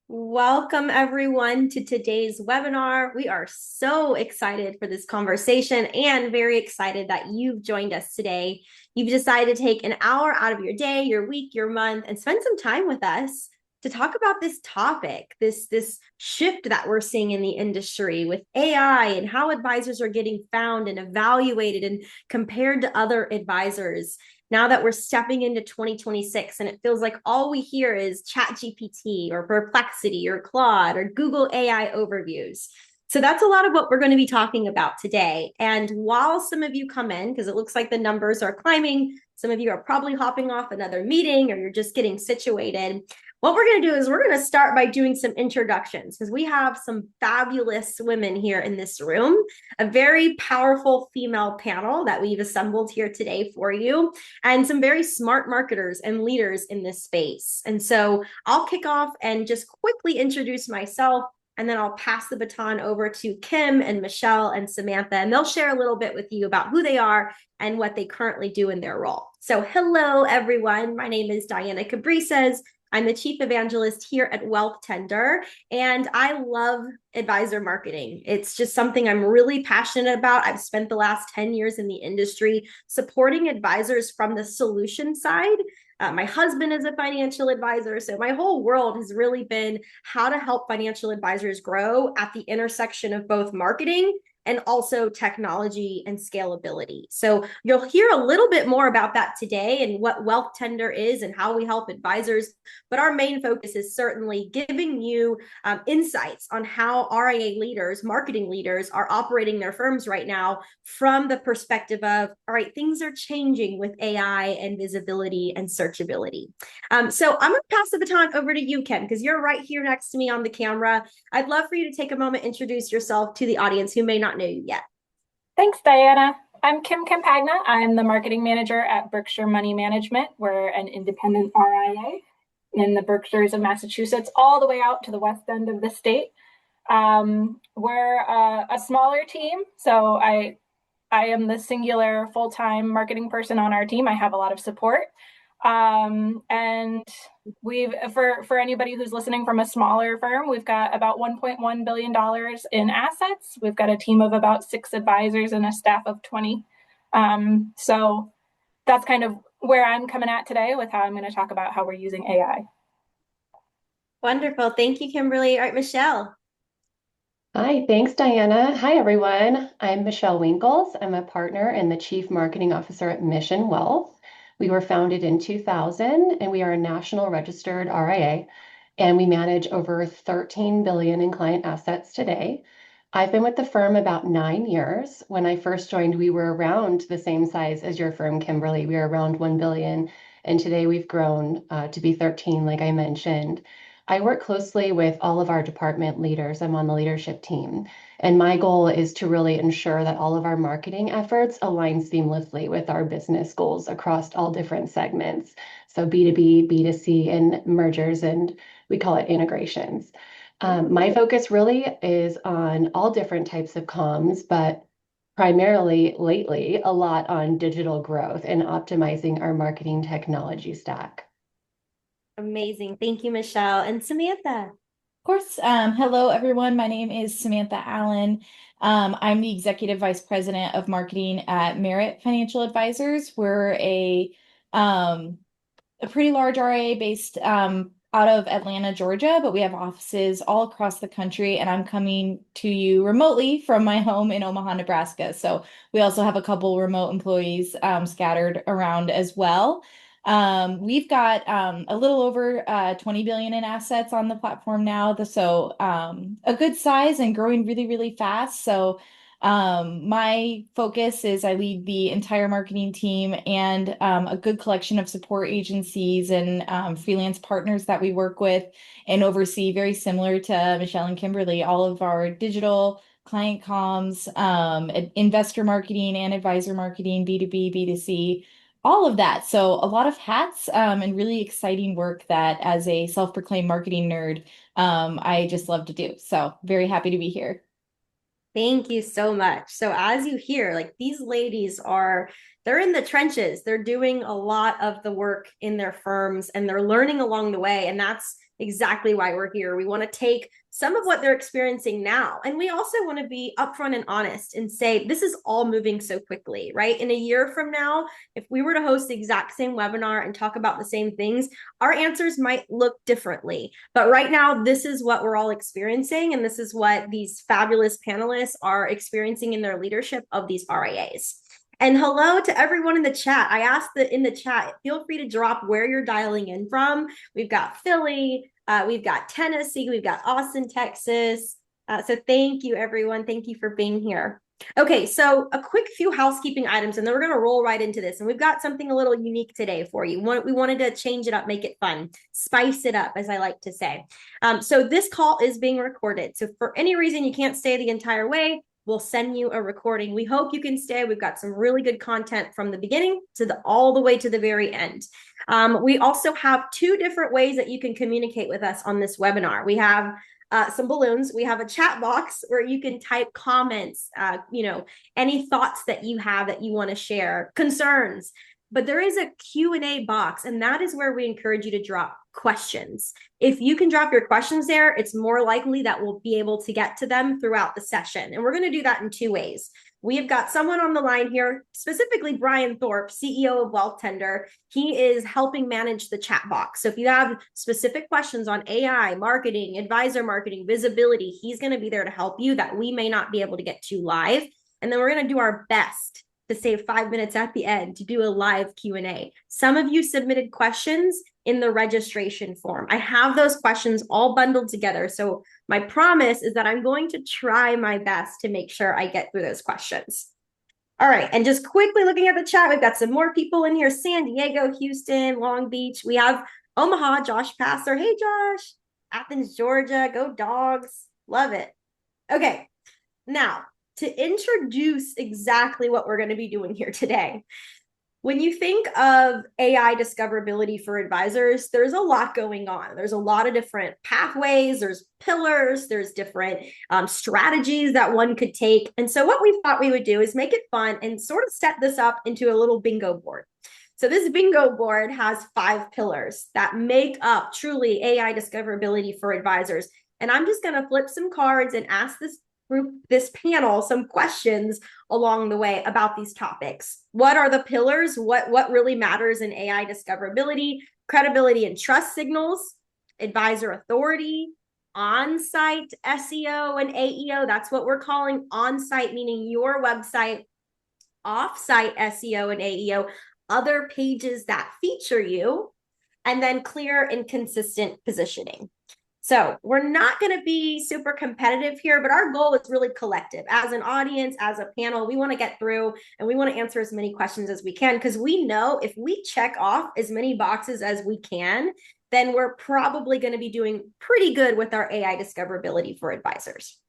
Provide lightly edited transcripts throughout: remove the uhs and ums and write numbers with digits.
Welcome, everyone, to today's webinar. We are so excited for this conversation and very excited that you've joined us today. You've decided to take an hour out of your day, your week, your month, and spend some time with us to talk about this topic, this shift that we're seeing in the industry with AI and how advisors are getting found and evaluated and compared to other advisors. Now that we're stepping into 2026 and it feels like all we hear is ChatGPT or Perplexity or Claude or Google AI overviews. So that's a lot of what we're going to be talking about today. And while some of you come in, because it looks like the numbers are climbing, some of you are probably hopping off another meeting or you're just getting situated. What we're going to do is we're going to start by doing some introductions because we have some fabulous women here in this room, a very powerful female panel that we've assembled here today for you, and some very smart marketers and leaders in this space. And so I'll kick off and just quickly introduce myself, and then I'll pass the baton over to Kim and Michelle and Samantha, and they'll share a little bit with you about who they are and what they currently do in their role. So hello, everyone. My name is Diana Cabrices. I'm the chief evangelist here at Wealthtender, and I love advisor marketing. It's just something I'm really passionate about. I've spent the last 10 years in the industry supporting advisors from the solution side. My husband is a financial advisor, so my whole world has really been how to help financial advisors grow at the intersection of both marketing and also technology and scalability. So you'll hear a little bit more about that today and what Wealthtender is and how we help advisors. But our main focus is certainly giving you insights on how RIA leaders, marketing leaders, are operating their firms right now from the perspective of, all right, things are changing with AI and visibility and searchability. So I'm going to pass the baton over to you, Kim, because you're right here next to me on the camera. I'd love for you to take a moment, introduce yourself to the audience who may not know you yet. Thanks, Diana. I'm Kim Campagna. I'm the marketing manager at Berkshire Money Management. We're an independent RIA in the Berkshires of Massachusetts, all the way out to the west end of the state. We're a smaller team, so I am the singular full-time marketing person on our team. I have a lot of support. And we've, for anybody who's listening from a smaller firm, we've got about $1.1 billion in assets. We've got a team of about 6 advisors and a staff of 20. So that's kind of where I'm coming at today with how I'm going to talk about how we're using AI. Wonderful. Thank you, Kimberly. All right, Michelle. Hi, thanks, Diana. Hi, everyone. I'm Michelle Winkles. I'm a partner and the Chief Marketing Officer at Mission Wealth. We were founded in 2000, and we are a national registered RIA, and we manage over 13 billion in client assets today. I've been with the firm about 9 years. When I first joined, we were around the same size as your firm, Kimberly. We were around 1 billion, and today we've grown to be 13, like I mentioned. I work closely with all of our department leaders. I'm on the leadership team. And my goal is to really ensure that all of our marketing efforts align seamlessly with our business goals across all different segments. So B2B, B2C, and mergers, and we call it integrations. My focus really is on all different types of comms, but primarily lately, a lot on digital growth and optimizing our marketing technology stack. Amazing. Thank you, Michelle. And Samantha. Of course. Hello, everyone. My name is Samantha Allen. I'm the Executive Vice President of Marketing at Merit Financial Advisors. We're a pretty large RIA based out of Atlanta, Georgia, but we have offices all across the country, and I'm coming to you remotely from my home in Omaha, Nebraska. So we also have a couple remote employees scattered around as well. We've got a little over 20 billion in assets on the platform now, so a good size and growing really, really fast. So my focus is I lead the entire marketing team and a good collection of support agencies and freelance partners that we work with and oversee, very similar to Michelle and Kimberly, all of our digital client comms, investor marketing and advisor marketing, B2B, B2C, all of that. So a lot of hats and really exciting work that as a self-proclaimed marketing nerd, I just love to do. So very happy to be here. Thank you so much. So as you hear, like these ladies they're in the trenches. They're doing a lot of the work in their firms and they're learning along the way. And that's exactly why we're here. We want to take some of what they're experiencing now. And we also want to be upfront and honest and say, this is all moving so quickly, right? In a year from now, if we were to host the exact same webinar and talk about the same things, our answers might look differently. But right now, this is what we're all experiencing. And this is what these fabulous panelists are experiencing in their leadership of these RIAs. And hello to everyone in the chat. I asked in the chat, feel free to drop where you're dialing in from. We've got Philly, we've got Tennessee, we've got Austin, Texas. So thank you, everyone. Thank you for being here. Okay, so a quick few housekeeping items, and then we're going to roll right into this. And we've got something a little unique today for you. We wanted to change it up, make it fun, spice it up, as I like to say. So this call is being recorded. So for any reason you can't stay the entire way, we'll send you a recording. We hope you can stay. We've got some really good content from the beginning to all the way to the very end. We also have two different ways that you can communicate with us on this webinar. We have some balloons. We have a chat box where you can type comments, any thoughts that you have that you want to share, concerns. But there is a Q&A box, and that is where we encourage you to drop questions. If you can drop your questions there, it's more likely that we'll be able to get to them throughout the session. And we're going to do that in two ways. We have got someone on the line here, specifically Brian Thorpe, CEO of Wealthtender. He is helping manage the chat box. So if you have specific questions on AI, marketing, advisor marketing, visibility, he's going to be there to help you that we may not be able to get to live. And then we're going to do our best to save 5 minutes at the end to do a live Q&A. Some of you submitted questions in the registration form. I have those questions all bundled together. So my promise is that I'm going to try my best to make sure I get through those questions. All right, and just quickly looking at the chat, we've got some more people in here. San Diego, Houston, Long Beach. We have Omaha, Josh Passer. Hey, Josh. Athens, Georgia. Go Dogs. Love it. Okay, now, to introduce exactly what we're going to be doing here today. When you think of AI discoverability for advisors, there's a lot going on. There's a lot of different pathways, there's pillars, there's different strategies that one could take. And so what we thought we would do is make it fun and sort of set this up into a little bingo board. So this bingo board has 5 pillars that make up truly AI discoverability for advisors. And I'm just going to flip some cards and ask this panel some questions along the way about these topics. What are the pillars? What really matters in AI discoverability? Credibility and trust signals, advisor authority, on-site SEO and AEO. That's what we're calling on-site, meaning your website, off-site SEO and AEO, other pages that feature you, and then clear and consistent positioning. So we're not going to be super competitive here, but our goal is really collective. As an audience, as a panel, we want to get through and we want to answer as many questions as we can, because we know if we check off as many boxes as we can, then we're probably going to be doing pretty good with our AI discoverability for advisors.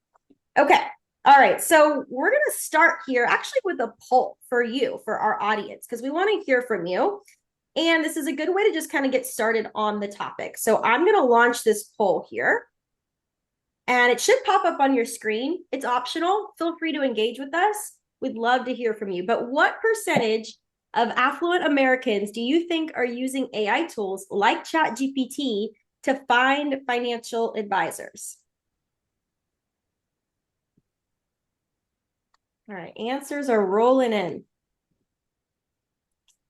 Okay. All right. So we're going to start here actually with a poll for you, for our audience, because we want to hear from you. And this is a good way to just kind of get started on the topic. So I'm going to launch this poll here. And it should pop up on your screen. It's optional. Feel free to engage with us. We'd love to hear from you. But what percentage of affluent Americans do you think are using AI tools like ChatGPT to find financial advisors? All right, answers are rolling in.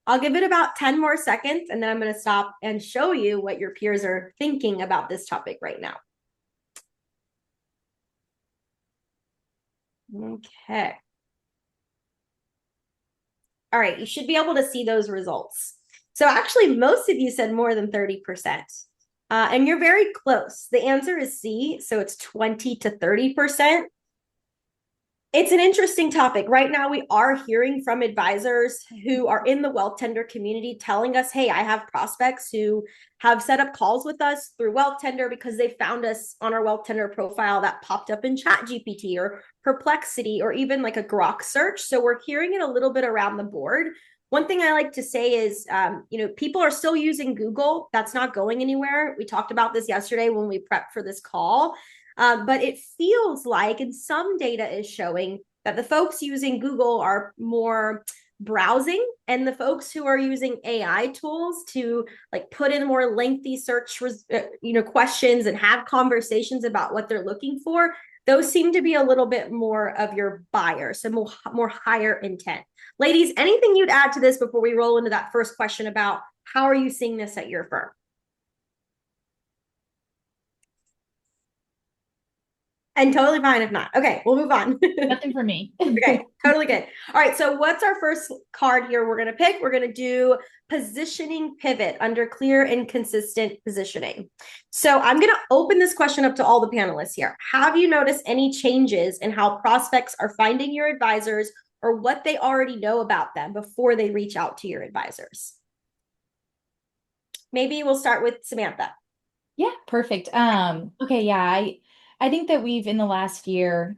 I'll give it about 10 more seconds, and then I'm going to stop and show you what your peers are thinking about this topic right now. Okay. All right, you should be able to see those results. So actually, most of you said more than 30%. And you're very close. The answer is C, so it's 20 to 30%. It's an interesting topic. Right now, we are hearing from advisors who are in the Wealthtender community telling us, hey, I have prospects who have set up calls with us through Wealthtender because they found us on our Wealthtender profile that popped up in ChatGPT or Perplexity or even like a Grok search. So we're hearing it a little bit around the board. One thing I like to say is, people are still using Google. That's not going anywhere. We talked about this yesterday when we prepped for this call. But it feels like, and some data is showing, that the folks using Google are more browsing and the folks who are using AI tools to like put in more lengthy search, questions and have conversations about what they're looking for, those seem to be a little bit more of your buyer, so more higher intent. Ladies, anything you'd add to this before we roll into that first question about how are you seeing this at your firm? And totally fine if not. Okay, we'll move on. Nothing for me. Okay, totally good. All right, so what's our first card here we're going to pick? We're going to do positioning pivot under clear and consistent positioning. So I'm going to open this question up to all the panelists here. Have you noticed any changes in how prospects are finding your advisors or what they already know about them before they reach out to your advisors? Maybe we'll start with Samantha. Yeah, perfect. Okay, yeah, I think that we've in the last year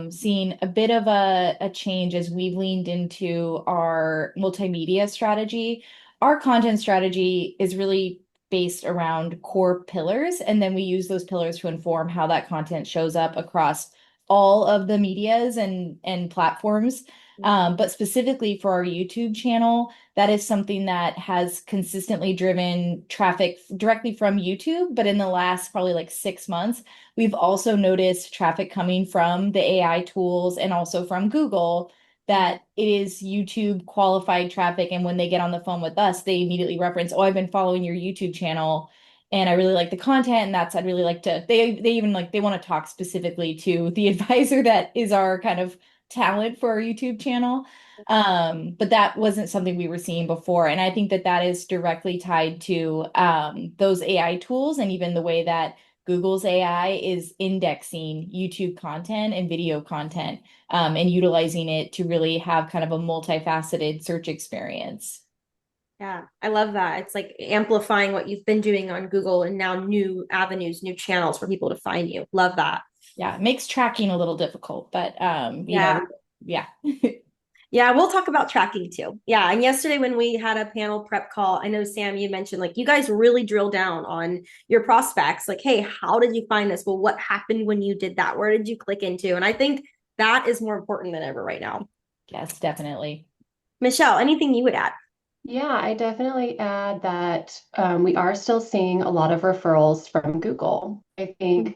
seen a bit of a change as we've leaned into our multimedia strategy. Our content strategy is really based around core pillars, and then we use those pillars to inform how that content shows up across all of the medias and platforms. But specifically for our YouTube channel, that is something that has consistently driven traffic directly from YouTube. But in the last probably like 6 months, we've also noticed traffic coming from the AI tools and also from Google that it is YouTube qualified traffic. And when they get on the phone with us, they immediately reference, oh, I've been following your YouTube channel and I really like the content. And I'd really like to, they even like, they want to talk specifically to the advisor that is our kind of talent for our YouTube channel. But that wasn't something we were seeing before. And I think that that is directly tied to those AI tools and even the way that Google's AI is indexing YouTube content and video content and utilizing it to really have kind of a multifaceted search experience. Yeah, I love that. It's like amplifying what you've been doing on Google and now new avenues, new channels for people to find you. Love that. Yeah, it makes tracking a little difficult, but yeah. Yeah, we'll talk about tracking too. Yeah, and yesterday when we had a panel prep call, I know Sam, you mentioned like you guys really drill down on your prospects. Like, hey, how did you find this? Well, what happened when you did that? Where did you click into? And I think that is more important than ever right now. Yes, definitely. Michelle, anything you would add? Yeah, I definitely add that we are still seeing a lot of referrals from Google. I think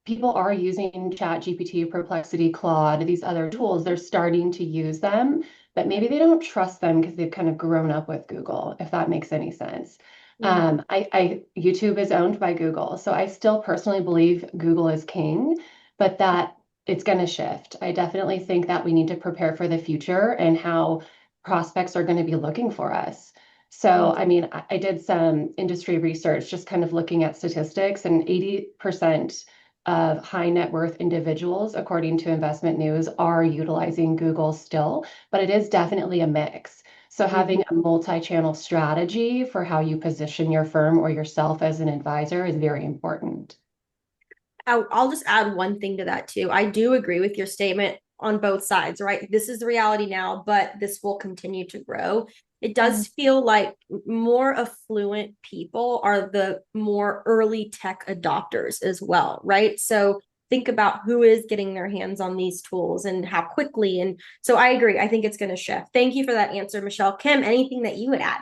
people are using ChatGPT, Perplexity, Claude, these other tools. They're starting to use them, but maybe they don't trust them because they've kind of grown up with Google, if that makes any sense. YouTube is owned by Google, so I still personally believe Google is king, but that it's going to shift. I definitely think that we need to prepare for the future and how prospects are going to be looking for us. So, I mean, I did some industry research, just kind of looking at statistics, and 80% of high net worth individuals, according to Investment News, are utilizing Google still, but it is definitely a mix. So having a multi-channel strategy for how you position your firm or yourself as an advisor is very important. I'll just add one thing to that too. I do agree with your statement on both sides, right? This is the reality now, but this will continue to grow. It does feel like more affluent people are the more early tech adopters as well, right? So think about who is getting their hands on these tools and how quickly. And so I agree. I think it's going to shift. Thank you for that answer, Michelle. Kim, anything that you would add?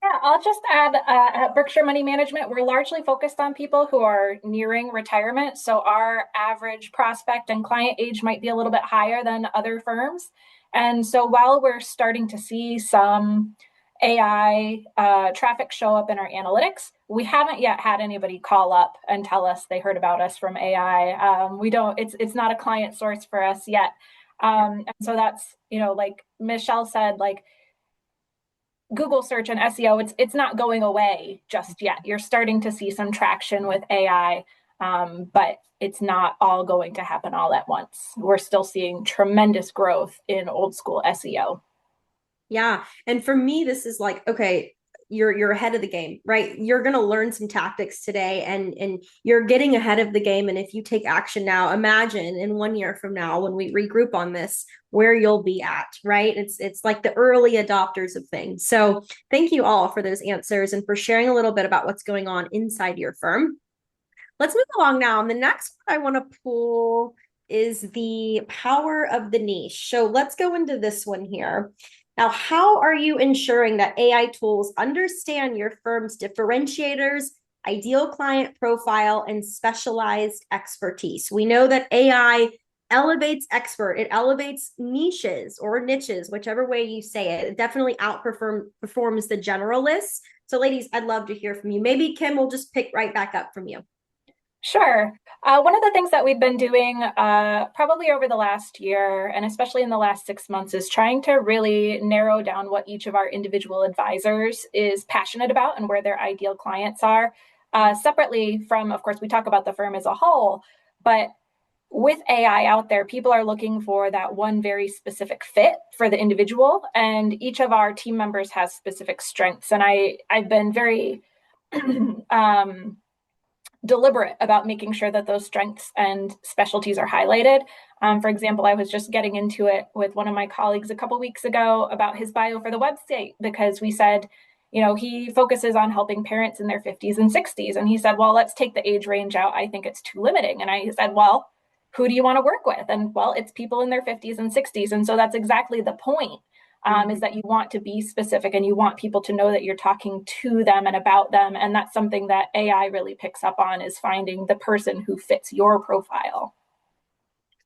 Yeah, I'll just add at Berkshire Money Management, we're largely focused on people who are nearing retirement. So our average prospect and client age might be a little bit higher than other firms. And so while we're starting to see some AI traffic show up in our analytics, we haven't yet had anybody call up and tell us they heard about us from AI. It's not a client source for us yet. And so that's, like Michelle said, like, Google search and SEO, it's not going away just yet. You're starting to see some traction with AI, but it's not all going to happen all at once. We're still seeing tremendous growth in old school SEO. Yeah. And for me, this is like, okay, you're ahead of the game, right? You're going to learn some tactics today and you're getting ahead of the game. And if you take action now, imagine in 1 year from now, when we regroup on this, where you'll be at, right? It's like the early adopters of things. So thank you all for those answers and for sharing a little bit about what's going on inside your firm. Let's move along now. And the next one I want to pull is the power of the niche. So let's go into this one here. Now, how are you ensuring that AI tools understand your firm's differentiators, ideal client profile, and specialized expertise? We know that AI elevates expert, it elevates niches or niches, whichever way you say it. It definitely outperforms the generalists. So, ladies, I'd love to hear from you. Maybe Kim will just pick right back up from you. Sure. One of the things that we've been doing probably over the last year, and especially in the last 6 months, is trying to really narrow down what each of our individual advisors is passionate about and where their ideal clients are. Separately from, of course, we talk about the firm as a whole, but with AI out there, people are looking for that one very specific fit for the individual, and each of our team members has specific strengths. And I've been very deliberate about making sure that those strengths and specialties are highlighted. For example, I was just getting into it with one of my colleagues a couple weeks ago about his bio for the website, because we said, he focuses on helping parents in their 50s and 60s. And he said, well, let's take the age range out. I think it's too limiting. And I said, well, who do you want to work with? And well, it's people in their 50s and 60s. And so that's exactly the point. Is that you want to be specific and you want people to know that you're talking to them and about them. And that's something that AI really picks up on, is finding the person who fits your profile.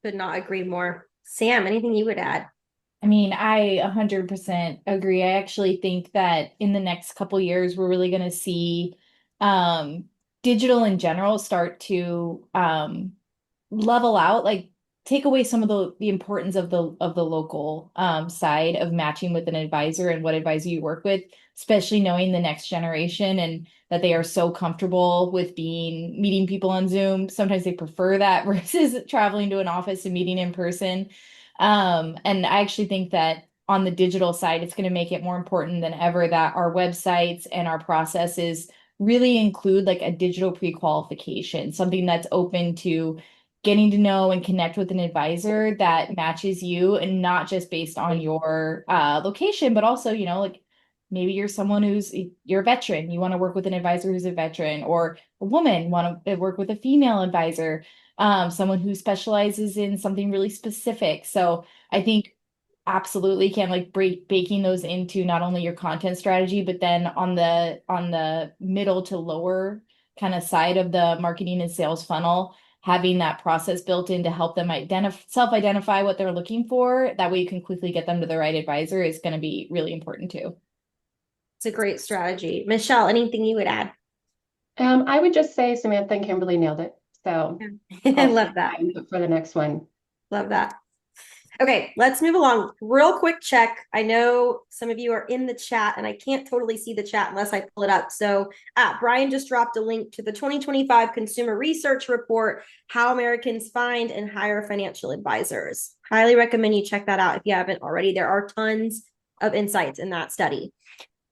Could not agree more. Sam, anything you would add? I mean, I 100% agree. I actually think that in the next couple years, we're really going to see digital in general start to level out, like take away some of the importance of the local side of matching with an advisor and what advisor you work with, especially knowing the next generation and that they are so comfortable with meeting people on Zoom. Sometimes they prefer that versus traveling to an office and meeting in person. And I actually think that on the digital side, it's going to make it more important than ever that our websites and our processes really include like a digital pre-qualification, something that's open to getting to know and connect with an advisor that matches you, and not just based on your location, but also, like maybe you're a veteran, you want to work with an advisor who's a veteran, or a woman want to work with a female advisor, someone who specializes in something really specific. So I think absolutely can like baking those into not only your content strategy, but then on the middle to lower kind of side of the marketing and sales funnel, having that process built in to help them self-identify what they're looking for. That way you can quickly get them to the right advisor is going to be really important too. It's a great strategy. Michelle, anything you would add? I would just say Samantha and Kimberly nailed it. So I love that. For the next one. Love that. Okay, let's move along. Real quick check. I know some of you are in the chat and I can't totally see the chat unless I pull it up. So Brian just dropped a link to the 2025 Consumer Research Report, How Americans Find and Hire Financial Advisors. Highly recommend you check that out if you haven't already. There are tons of insights in that study.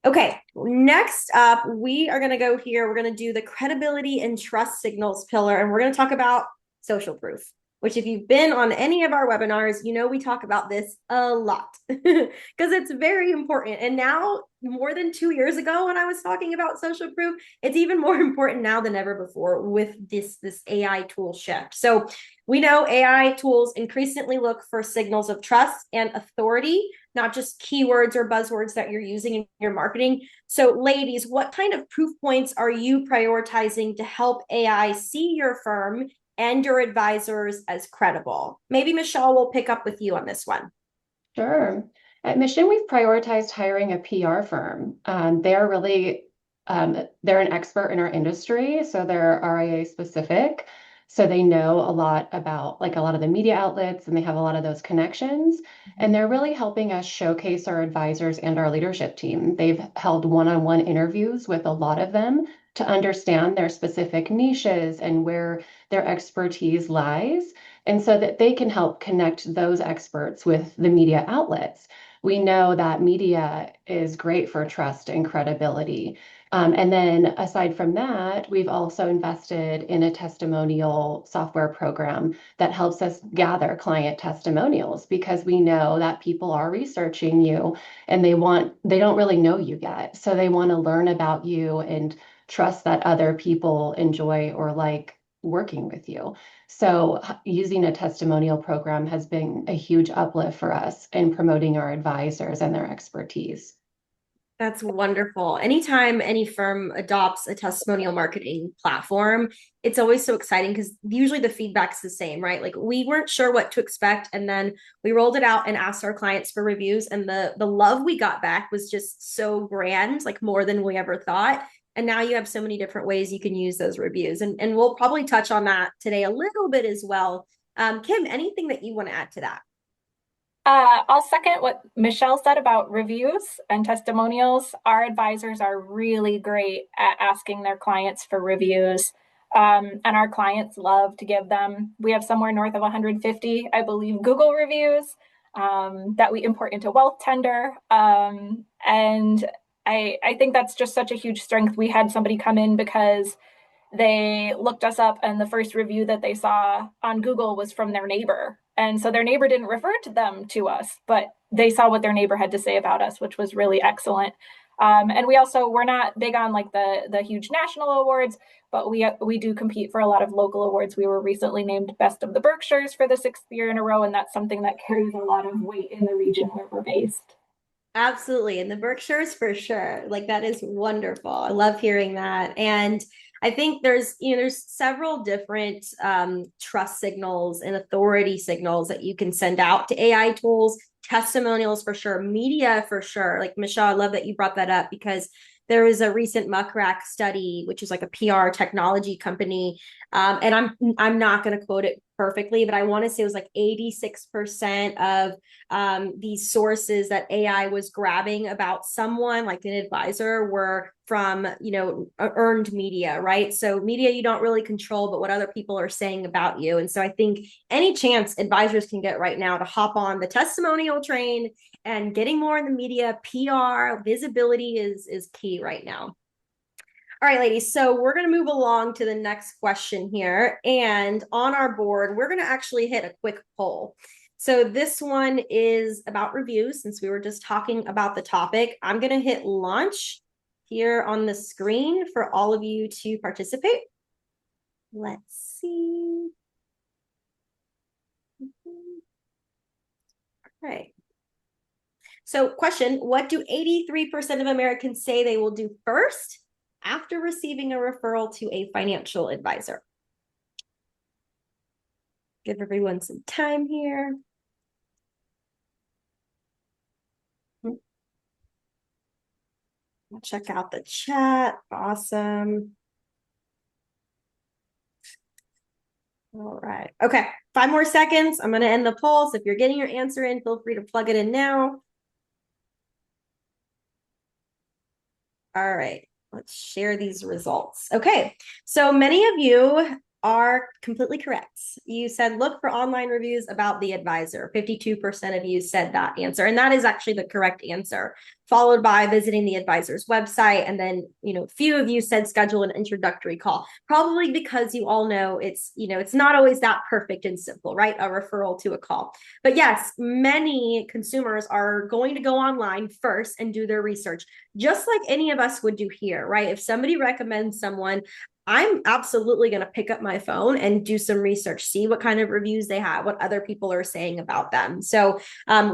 Okay, next up, we are going to go here. We're going to do the credibility and trust signals pillar, and we're going to talk about social proof, which if you've been on any of our webinars, we talk about this a lot because it's very important. And now, more than 2 years ago when I was talking about social proof, it's even more important now than ever before with this AI tool shift. So we know AI tools increasingly look for signals of trust and authority, not just keywords or buzzwords that you're using in your marketing. So ladies, what kind of proof points are you prioritizing to help AI see your firm and your advisors as credible? Maybe Michelle will pick up with you on this one. Sure. At Mission, we've prioritized hiring a PR firm. They're really, they're an expert in our industry, so they're RIA specific. So they know a lot about like a lot of the media outlets, and they have a lot of those connections. And they're really helping us showcase our advisors and our leadership team. They've held one-on-one interviews with a lot of them to understand their specific niches and where their expertise lies, and so that they can help connect those experts with the media outlets. We know that media is great for trust and credibility. And then aside from that, we've also invested in a testimonial software program that helps us gather client testimonials, because we know that people are researching you and they don't really know you yet. So they want to learn about you and trust that other people enjoy or like working with you. So using a testimonial program has been a huge uplift for us in promoting our advisors and their expertise. That's wonderful. Anytime any firm adopts a testimonial marketing platform, it's always so exciting because usually the feedback's the same, right? Like we weren't sure what to expect, and then we rolled it out and asked our clients for reviews, and the love we got back was just so grand, like more than we ever thought. And now you have so many different ways you can use those reviews, and we'll probably touch on that today a little bit as well. Kim, anything that you want to add to that? I'll second what Michelle said about reviews and testimonials. Our advisors are really great at asking their clients for reviews, and our clients love to give them. We have somewhere north of 150, I believe, Google reviews that we import into Wealthtender. And I think that's just such a huge strength. We had somebody come in because they looked us up, and the first review that they saw on Google was from their neighbor. And so their neighbor didn't refer to them to us, but they saw what their neighbor had to say about us, which was really excellent. And we're not big on like the huge national awards, but we do compete for a lot of local awards. We were recently named Best of the Berkshires for the 6th year in a row, and that's something that carries a lot of weight in the region where we're based. Absolutely. And the Berkshires for sure. Like that is wonderful. I love hearing that. And I think there's several different trust signals and authority signals that you can send out to AI tools, testimonials for sure, media for sure. Like Michelle, I love that you brought that up because there was a recent Muckrack study, which is like a PR technology company. And I'm not going to quote it perfectly, but I want to say it was like 86% of these sources that AI was grabbing about someone, like an advisor, were from, earned media, right? So media you don't really control, but what other people are saying about you. And so I think any chance advisors can get right now to hop on the testimonial train and getting more in the media, PR, visibility is key right now. All right, ladies, so we're going to move along to the next question here. And on our board, we're going to actually hit a quick poll. So this one is about reviews, since we were just talking about the topic. I'm going to hit launch here on the screen for all of you to participate. Let's see. All right. So question, what do 83% of Americans say they will do first after receiving a referral to a financial advisor? Give everyone some time here. Check out the chat. Awesome. All right. Okay. 5 more seconds. I'm going to end the poll. So if you're getting your answer in, feel free to plug it in now. All right. Let's share these results. Okay. So many of you are completely correct. You said, look for online reviews about the advisor. 52% of you said that answer. And that is actually the correct answer, followed by visiting the advisor's website. And then, few of you said schedule an introductory call, probably because you all know it's not always that perfect and simple, right? A referral to a call. But yes, many consumers are going to go online first and do their research, just like any of us would do here, right? If somebody recommends someone, I'm absolutely going to pick up my phone and do some research, see what kind of reviews they have, what other people are saying about them. So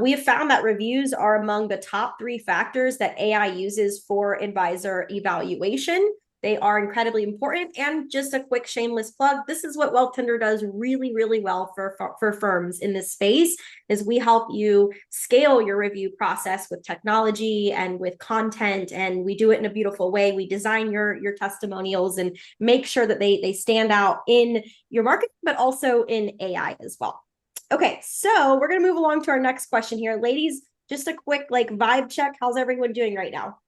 we have found that reviews are among the top 3 factors that AI uses for advisor evaluation. They are incredibly important. And just a quick shameless plug, this is what Wealthtender does really, really well for firms in this space, is we help you scale your review process with technology and with content. And we do it in a beautiful way. We design your testimonials and make sure that they stand out in your marketing, but also in AI as well. Okay, so we're going to move along to our next question here. Ladies, just a quick vibe check. How's everyone doing right now?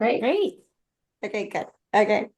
Great. Okay, good. Okay.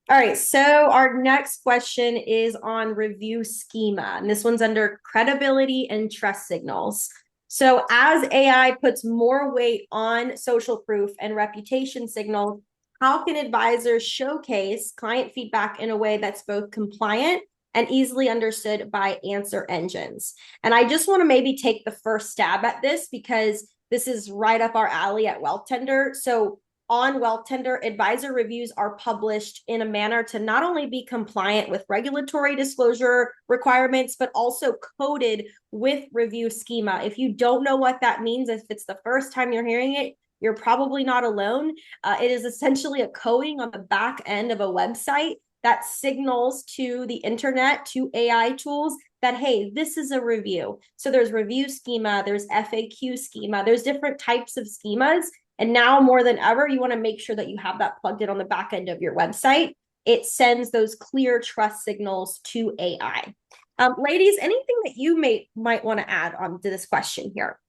All right. So our next question is on review schema. And this one's under credibility and trust signals. So as AI puts more weight on social proof and reputation signals, how can advisors showcase client feedback in a way that's both compliant and easily understood by answer engines? And I just want to maybe take the first stab at this because this is right up our alley at Wealthtender. So on Wealthtender, advisor reviews are published in a manner to not only be compliant with regulatory disclosure requirements, but also coded with review schema. If you don't know what that means, if it's the first time you're hearing it, you're probably not alone. It is essentially a coding on the back end of a website that signals to the internet, to AI tools, that, hey, this is a review. So there's review schema, there's FAQ schema, there's different types of schemas. And now more than ever, you want to make sure that you have that plugged in on the back end of your website. It sends those clear trust signals to AI. Ladies, anything that you might want to add on to this question here?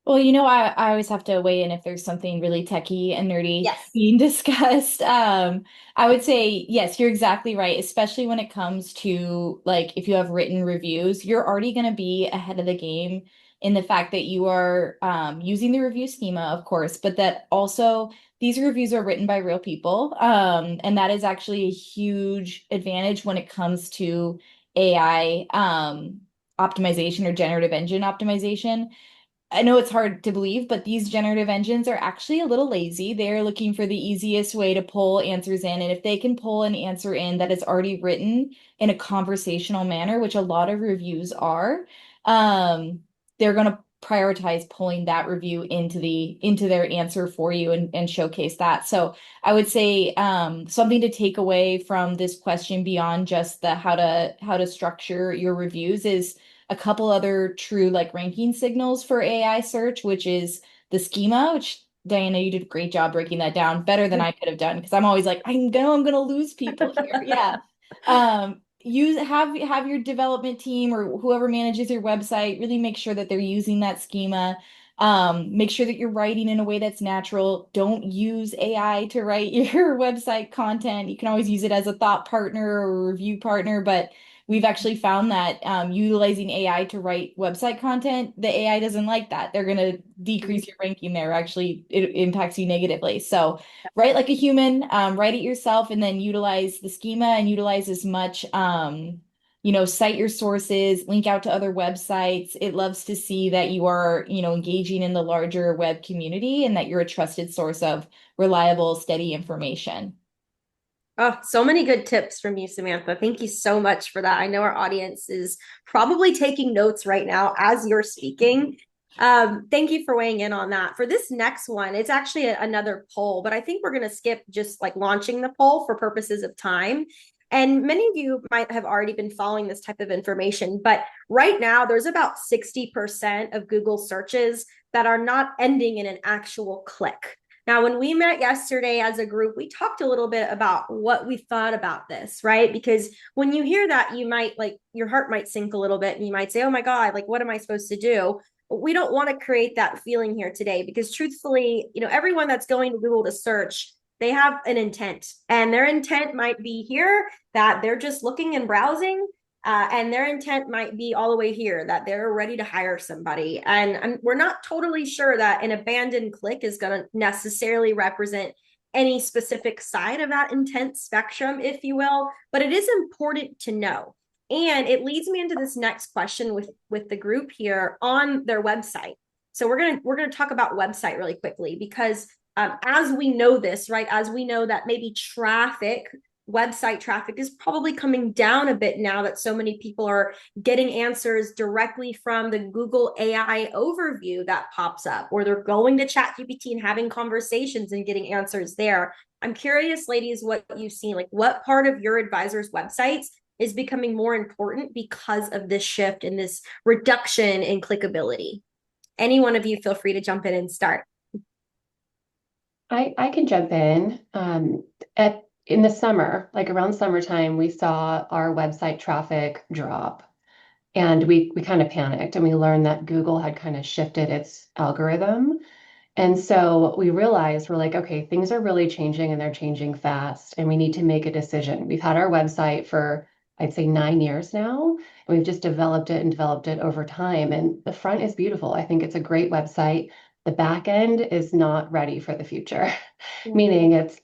Well, I always have to weigh in if there's something really techie and nerdy Yes. being discussed. I would say, yes, you're exactly right, especially when it comes to like if you have written reviews, you're already going to be ahead of the game in the fact that you are using the review schema, of course, but that also these reviews are written by real people. And that is actually a huge advantage when it comes to AI optimization or generative engine optimization. I know it's hard to believe, but these generative engines are actually a little lazy. They're looking for the easiest way to pull answers in. And if they can pull an answer in that is already written in a conversational manner, which a lot of reviews are, they're going to prioritize pulling that review into their answer for you and showcase that. So I would say something to take away from this question beyond just the how to structure your reviews is a couple other true like ranking signals for AI search, which is the schema, which Diana, you did a great job breaking that down better than I could have done because I'm always like, I'm gonna lose people here. Yeah. Use have your development team or whoever manages your website really make sure that they're using that schema. Make sure that you're writing in a way that's natural. Don't use AI to write your website content. You can always use it as a thought partner or a review partner, but we've actually found that utilizing AI to write website content, the AI doesn't like that. They're going to decrease your ranking there. Actually, it impacts you negatively. So write like a human, write it yourself, and then utilize the schema and utilize as much, cite your sources, link out to other websites. It loves to see that you are, engaging in the larger web community and that you're a trusted source of reliable, steady information. Oh, so many good tips from you, Samantha. Thank you so much for that. I know our audience is probably taking notes right now as you're speaking. Thank you for weighing in on that. For this next one, it's actually another poll, but I think we're going to skip just like launching the poll for purposes of time. And many of you might have already been following this type of information, but right now there's about 60% of Google searches that are not ending in an actual click. Now, when we met yesterday as a group, we talked a little bit about what we thought about this, right? Because when you hear that, you might like your heart might sink a little bit and you might say, oh my God, like, what am I supposed to do? But we don't want to create that feeling here today because truthfully, everyone that's going to Google to search, they have an intent and their intent might be here that they're just looking and browsing. And their intent might be all the way here that they're ready to hire somebody. And we're not totally sure that an abandoned click is going to necessarily represent any specific side of that intent spectrum, if you will, but it is important to know. And it leads me into this next question with the group here on their website. So we're gonna talk about website really quickly because as we know this, right, as we know that maybe website traffic is probably coming down a bit now that so many people are getting answers directly from the Google AI overview that pops up, or they're going to ChatGPT and having conversations and getting answers there. I'm curious, ladies, what you've seen, like what part of your advisors' websites is becoming more important because of this shift and this reduction in clickability? Any one of you feel free to jump in and start. I can jump in. In the summer, like around summertime, we saw our website traffic drop. And we kind of panicked and we learned that Google had kind of shifted its algorithm. And so we realized we're like, okay, things are really changing and they're changing fast, and we need to make a decision. We've had our website for, I'd say, 9 years now, and we've just developed it over time. And the front is beautiful. I think it's a great website. The back end is not ready for the future, meaning it's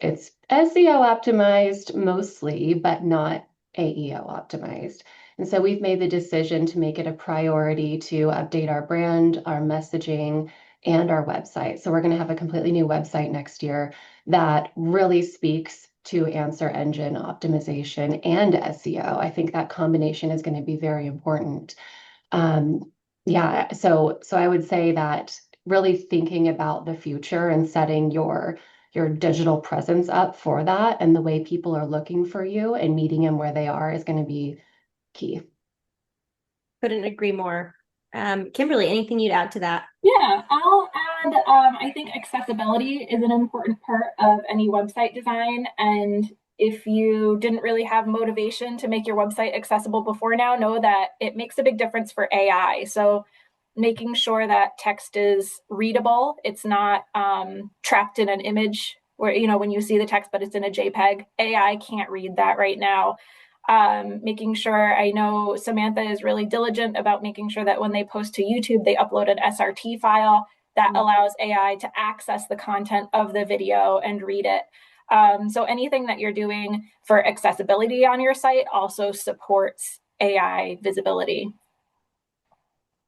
SEO optimized mostly, but not AEO optimized. And so we've made the decision to make it a priority to update our brand, our messaging, and our website. So we're going to have a completely new website next year that really speaks to answer engine optimization and SEO. I think that combination is going to be very important. Yeah, so I would say that really thinking about the future and setting your digital presence up for that and the way people are looking for you and meeting them where they are is going to be key. Couldn't agree more. Kimberly, anything you'd add to that? Yeah, I'll add, I think accessibility is an important part of any website design. And if you didn't really have motivation to make your website accessible before now, know that it makes a big difference for AI. So making sure that text is readable, it's not trapped in an image where, when you see the text, but it's in a JPEG. AI can't read that right now. Making sure, I know Samantha is really diligent about making sure that when they post to YouTube, they upload an SRT file that allows AI to access the content of the video and read it. So anything that you're doing for accessibility on your site also supports AI visibility.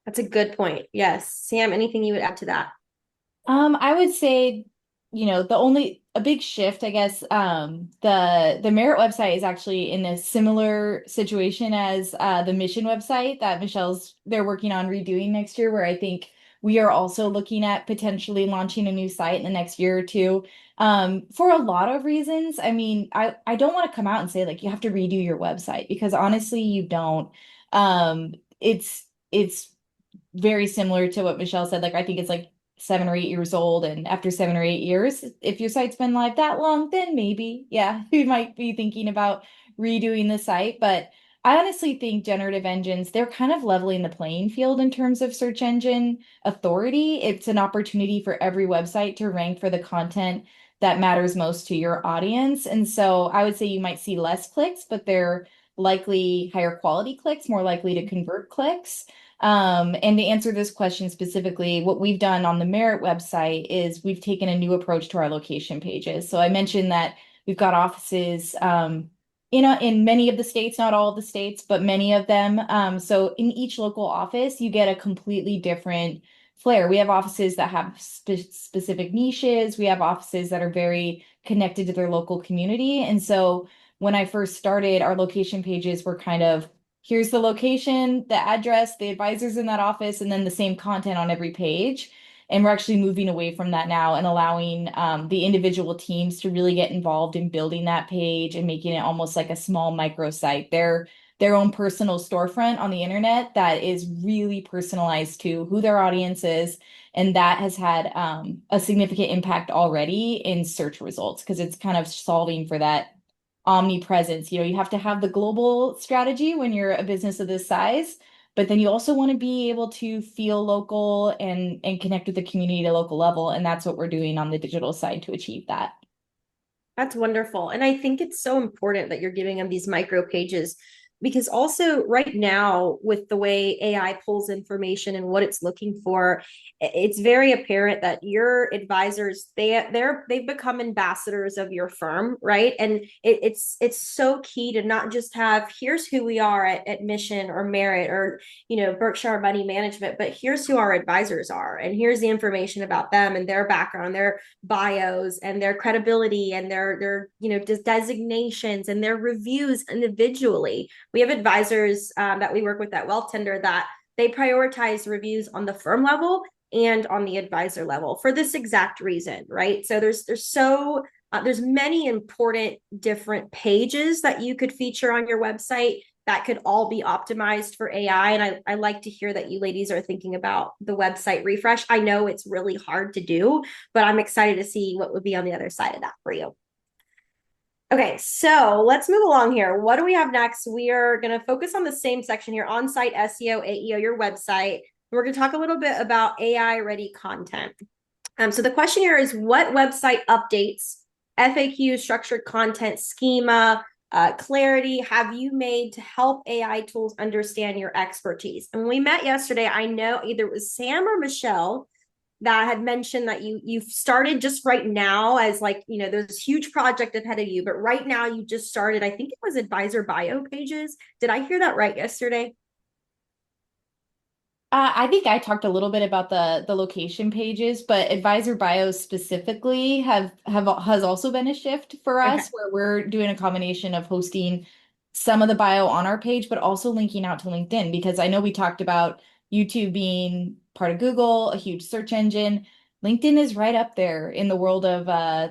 That's a good point. Yes. Sam, anything you would add to that? I would say, a big shift, I guess, the Merit website is actually in a similar situation as the Mission website that they're working on redoing next year, where I think we are also looking at potentially launching a new site in the next year or two. For a lot of reasons. I mean, I don't want to come out and say like you have to redo your website, because honestly you don't. It's very similar to what Michelle said. Like, I think it's like 7 or 8 years old. And after 7 or 8 years, if your site's been live that long, then maybe, yeah, you might be thinking about redoing the site. But I honestly think generative engines, they're kind of leveling the playing field in terms of search engine authority. It's an opportunity for every website to rank for the content that matters most to your audience. And so I would say you might see less clicks, but they're likely higher quality clicks, more likely to convert clicks. And to answer this question specifically, what we've done on the Merit website is we've taken a new approach to our location pages. So I mentioned that we've got offices in many of the states, not all of the states, but many of them. So in each local office, you get a completely different flair. We have offices that have specific niches. We have offices that are very connected to their local community. And so when I first started, our location pages were kind of, here's the location, the address, the advisors in that office, and then the same content on every page. And we're actually moving away from that now and allowing the individual teams to really get involved in building that page and making it almost like a small microsite, their own personal storefront on the internet that is really personalized to who their audience is. And that has had a significant impact already in search results, because it's kind of solving for that omnipresence. You have to have the global strategy when you're a business of this size, but then you also want to be able to feel local and connect with the community at a local level. And that's what we're doing on the digital side to achieve that. That's wonderful. And I think it's so important that you're giving them these micro pages, because also right now, with the way AI pulls information and what it's looking for, it's very apparent that your advisors, they've become ambassadors of your firm, right? And it's so key to not just have, here's who we are at Mission or Merit or Berkshire Money Management, but here's who our advisors are, and here's the information about them and their background, their bios and their credibility and their designations and their reviews individually. We have advisors that we work with at Wealthtender that they prioritize reviews on the firm level and on the advisor level for this exact reason, right? So there's many important different pages that you could feature on your website that could all be optimized for AI. And I like to hear that you ladies are thinking about the website refresh. I know it's really hard to do, but I'm excited to see what would be on the other side of that for you. Okay, so let's move along here. What do we have next? We are going to focus on the same section here, on-site SEO, AEO, your website. We're going to talk a little bit about AI-ready content. So the question here is, what website updates, FAQ, structured content, schema, clarity have you made to help AI tools understand your expertise? And when we met yesterday, I know either it was Sam or Michelle that had mentioned that you've started just right now as there's this huge project ahead of you, but right now you just started, I think it was advisor bio pages. Did I hear that right yesterday? I think I talked a little bit about the location pages, but advisor bios specifically has also been a shift for Okay. us, where we're doing a combination of hosting some of the bio on our page, but also linking out to LinkedIn, because I know we talked about YouTube being part of Google, a huge search engine. LinkedIn is right up there in the world of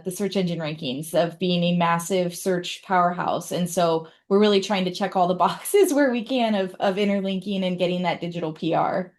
the search engine rankings of being a massive search powerhouse. And so we're really trying to check all the boxes where we can of interlinking and getting that digital PR.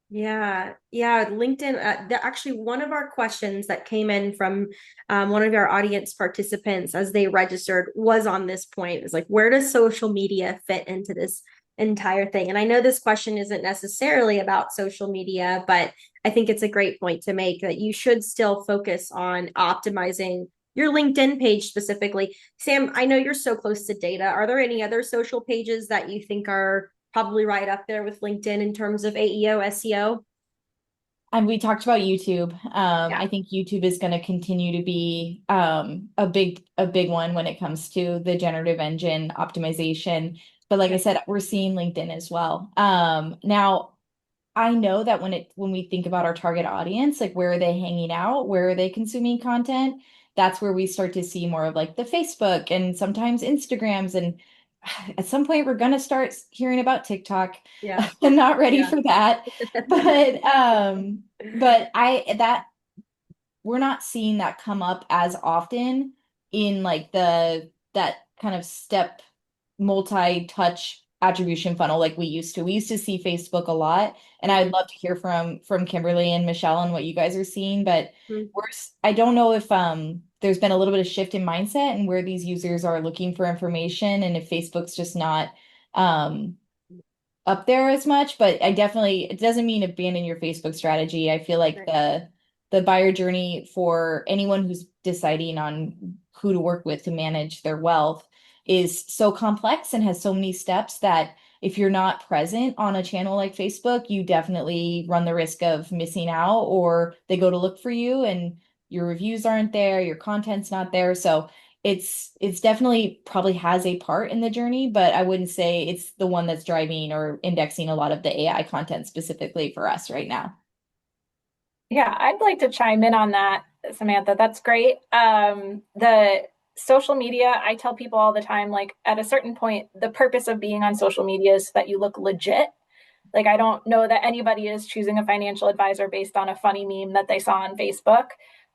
Yeah, yeah. LinkedIn, actually, one of our questions that came in from one of our audience participants as they registered was on this point. It's like, where does social media fit into this entire thing? And I know this question isn't necessarily about social media, but I think it's a great point to make that you should still focus on optimizing your LinkedIn page specifically. Sam, I know you're so close to data. Are there any other social pages that you think are probably right up there with LinkedIn in terms of AEO, SEO? And we talked about YouTube. Yeah. I think YouTube is going to continue to be a big one when it comes to the generative engine optimization. But like I said, we're seeing LinkedIn as well. Now I know that when we think about our target audience, like where are they hanging out, where are they consuming content, that's where we start to see more of like the Facebook and sometimes Instagrams. And at some point we're gonna start hearing about TikTok. Yeah. I'm not ready Yeah. for that. But I that we're not seeing that come up as often in like the that kind of step multi-touch attribution funnel like we used to. We used to see Facebook a lot, and I'd love to hear from Kimberly and Michelle on what you guys are seeing, but Mhm. I don't know if there's been a little bit of shift in mindset and where these users are looking for information, and if Facebook's just not um up there as much, but it doesn't mean abandon your Facebook strategy. I feel like Right. the buyer journey for anyone who's deciding on who to work with to manage their wealth is so complex and has so many steps that if you're not present on a channel like Facebook, you definitely run the risk of missing out, or they go to look for you and your reviews aren't there, your content's not there. So it's definitely probably has a part in the journey, but I wouldn't say it's the one that's driving or indexing a lot of the AI content specifically for us right now. Yeah, I'd like to chime in on that, Samantha. That's great. The social media, I tell people all the time, like at a certain point, the purpose of being on social media is that you look legit. Like, I don't know that anybody is choosing a financial advisor based on a funny meme that they saw on Facebook.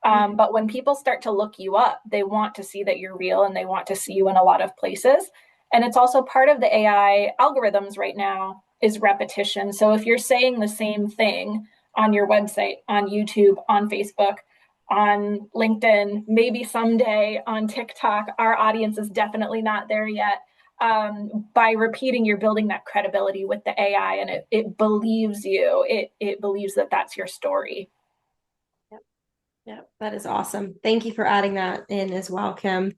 But when people start to look you up, they want to see that you're real and they want to see you in a lot of places. And it's also part of the AI algorithms right now is repetition. So if you're saying the same thing on your website, on YouTube, on Facebook, on LinkedIn, maybe someday on TikTok, our audience is definitely not there yet. By repeating, you're building that credibility with the AI, and it believes you. It believes that that's your story. Yep. Yep. That is awesome. Thank you for adding that in as well, Kim.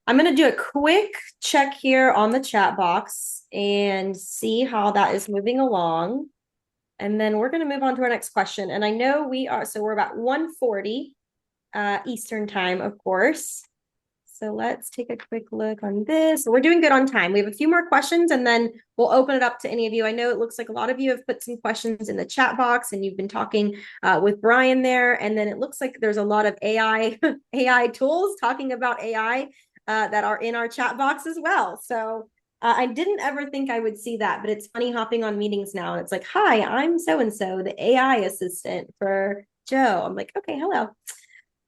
I'm going to do a quick check here on the chat box and see how that is moving along. And then we're going to move on to our next question. And I know we're about 1:40 Eastern time, of course. So let's take a quick look on this. So we're doing good on time. We have a few more questions and then we'll open it up to any of you. I know it looks like a lot of you have put some questions in the chat box and you've been talking with Brian there. And then it looks like there's a lot of AI tools talking about AI that are in our chat box as well. So I didn't ever think I would see that, but it's funny hopping on meetings now. And it's like, hi, I'm so-and-so, the AI assistant for Joe. I'm like, okay, hello.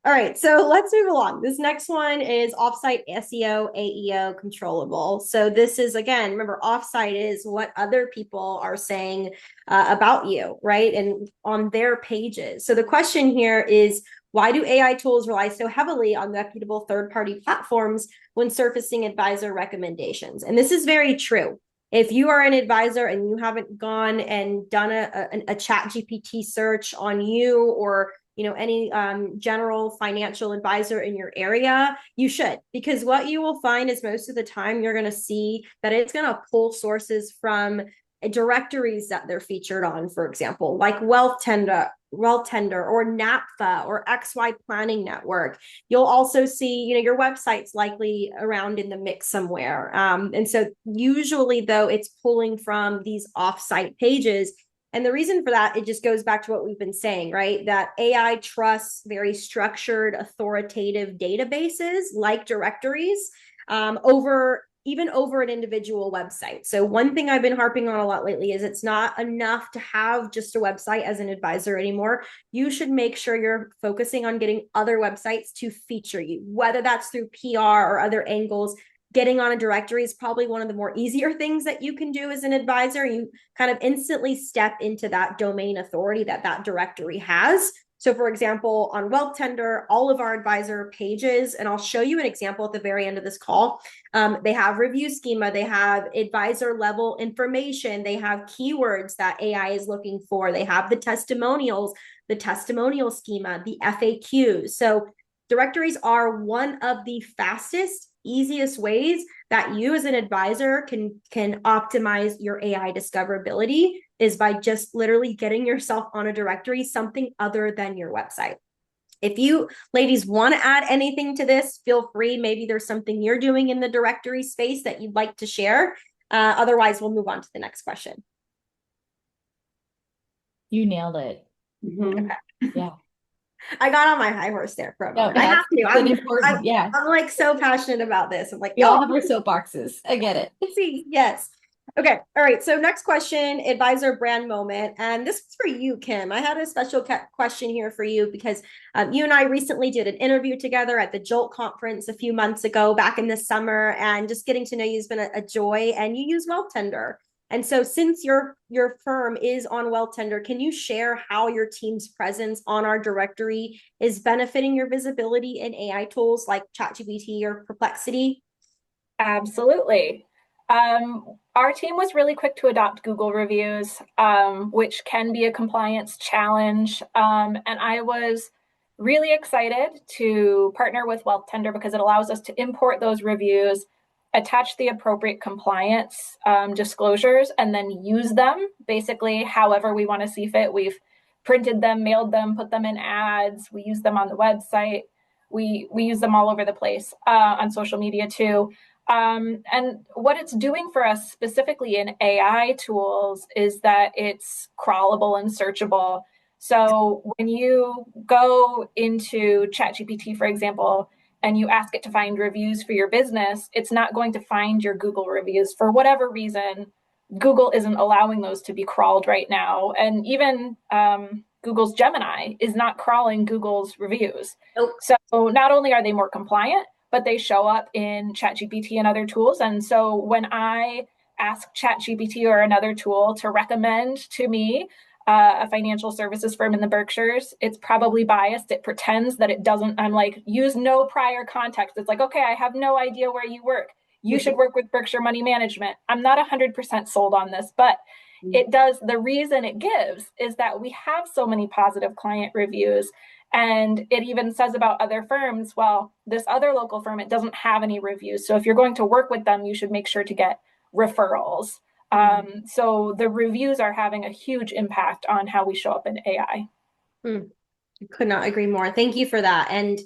All right, so let's move along. This next one is offsite SEO, AEO controllable. So this is, again, remember, offsite is what other people are saying about you, right? And on their pages. So the question here is, why do AI tools rely so heavily on reputable third-party platforms when surfacing advisor recommendations? And this is very true. If you are an advisor and you haven't gone and done a ChatGPT search on you or any general financial advisor in your area, you should, because what you will find is most of the time you're going to see that it's going to pull sources from directories that they're featured on, for example, like Wealthtender or NAPFA or XY Planning Network. You'll also see, your website's likely around in the mix somewhere. And so usually though, it's pulling from these offsite pages. And the reason for that, it just goes back to what we've been saying, right? That AI trusts very structured, authoritative databases like directories over an individual website. So one thing I've been harping on a lot lately is it's not enough to have just a website as an advisor anymore. You should make sure you're focusing on getting other websites to feature you, whether that's through PR or other angles. Getting on a directory is probably one of the more easier things that you can do as an advisor. You kind of instantly step into that domain authority that directory has. So for example, on Wealthtender, all of our advisor pages, and I'll show you an example at the very end of this call, they have review schema, they have advisor level information, they have keywords that AI is looking for, they have the testimonials, the testimonial schema, the FAQs. So directories are one of the fastest, easiest ways that you as an advisor can optimize your AI discoverability is by just literally getting yourself on a directory, something other than your website. If you ladies want to add anything to this, feel free. Maybe there's something you're doing in the directory space that you'd like to share. Otherwise, we'll move on to the next question. You nailed it. Mhm. Okay. Yeah. I got on my high horse there for a moment. No, I have to. Yeah. I'm like so passionate about this. I'm like, We all have our soapboxes. I get it. See, yes. Okay. All right. So next question, advisor brand moment. And this is for you, Kim. I had a special question here for you because you and I recently did an interview together at the Jolt conference a few months ago, back in the summer, and just getting to know you has been a joy, and you use Wealthtender. And so since your firm is on Wealthtender, can you share how your team's presence on our directory is benefiting your visibility in AI tools like ChatGPT or Perplexity? Absolutely. Our team was really quick to adopt Google reviews, which can be a compliance challenge. And I was really excited to partner with Wealthtender because it allows us to import those reviews, attach the appropriate compliance disclosures, and then use them basically however we want to see fit. We've printed them, mailed them, put them in ads. We use them on the website. We use them all over the place on social media too. And what it's doing for us specifically in AI tools is that it's crawlable and searchable. So when you go into ChatGPT, for example, and you ask it to find reviews for your business, it's not going to find your Google reviews. For whatever reason, Google isn't allowing those to be crawled right now. And even Google's Gemini is not crawling Google's reviews. Nope. So not only are they more compliant, but they show up in ChatGPT and other tools. And so when I ask ChatGPT or another tool to recommend to me a financial services firm in the Berkshires, it's probably biased. It pretends that it doesn't. I'm like, use no prior context. It's like, okay, I have no idea where you work. You should work with Berkshire Money Management. I'm not 100% sold on this, but it does. The reason it gives is that we have so many positive client reviews. And it even says about other firms, well, this other local firm, it doesn't have any reviews. So if you're going to work with them, you should make sure to get referrals. So the reviews are having a huge impact on how we show up in AI. I could not agree more. Thank you for that. And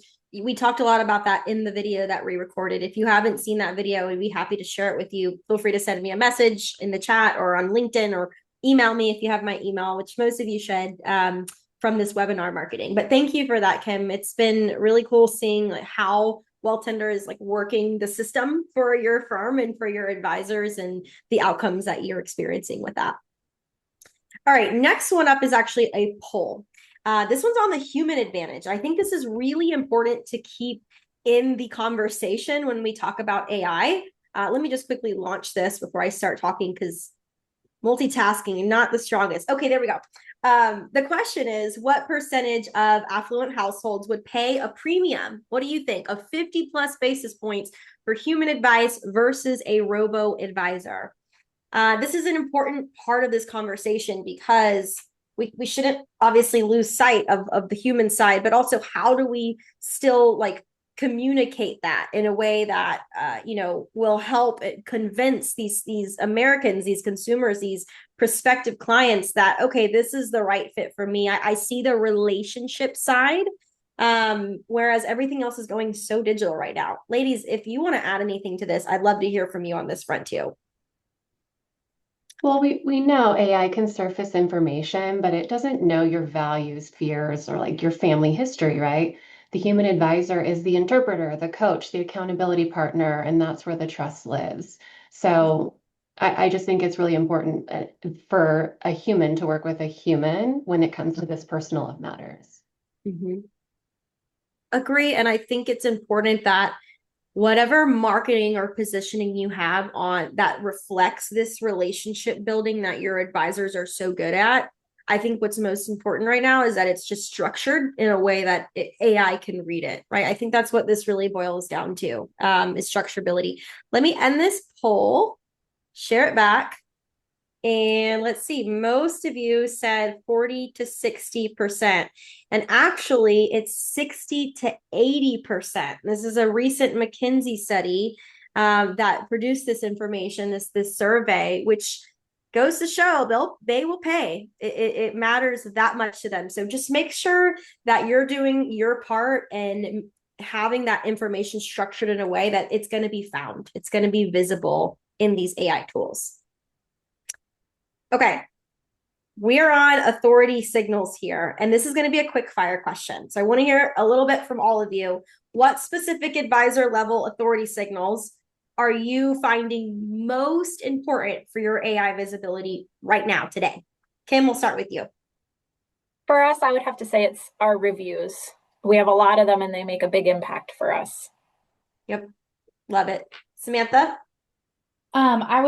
we talked a lot about that in the video that we recorded. If you haven't seen that video, we'd be happy to share it with you. Feel free to send me a message in the chat or on LinkedIn, or email me if you have my email, which most of you should, from this webinar marketing. But thank you for that, Kim. It's been really cool seeing how Wealthtender is working the system for your firm and for your advisors and the outcomes that you're experiencing with that. All right, next one up is actually a poll. This one's on the human advantage. I think this is really important to keep in the conversation when we talk about AI. Let me just quickly launch this before I start talking, because multitasking, not the strongest. Okay, there we go. The question is, what percentage of affluent households would pay a premium? What do you think, of 50 plus basis points for human advice versus a robo advisor? This is an important part of this conversation because we shouldn't obviously lose sight of the human side, but also how do we still communicate that in a way that will help convince these Americans, these consumers, these prospective clients that, okay, this is the right fit for me. I see the relationship side, whereas everything else is going so digital right now. Ladies, if you want to add anything to this, I'd love to hear from you on this front too. Well, we know AI can surface information, but it doesn't know your values, fears, or like your family history, right? The human advisor is the interpreter, the coach, the accountability partner, and that's where the trust lives. So I just think it's really important for a human to work with a human when it comes to this personal matters. Mhm. Agree. And I think it's important that whatever marketing or positioning you have on that reflects this relationship building that your advisors are so good at. I think what's most important right now is that it's just structured in a way that AI can read it, right? I think that's what this really boils down to, is structurability. Let me end this poll, share it back. And let's see, most of you said 40 to 60%. And actually, it's 60 to 80%. This is a recent McKinsey study that produced this information, this survey, which goes to show they will pay. It matters that much to them. So just make sure that you're doing your part and having that information structured in a way that it's going to be found. It's going to be visible in these AI tools. Okay, we are on authority signals here, and this is going to be a quick fire question. So I want to hear a little bit from all of you. What specific advisor level authority signals are you finding most important for your AI visibility right now, today? Kim, we'll start with you. For us, I would have to say it's our reviews. We have a lot of them and they make a big impact for us. Yep, love it. Samantha? I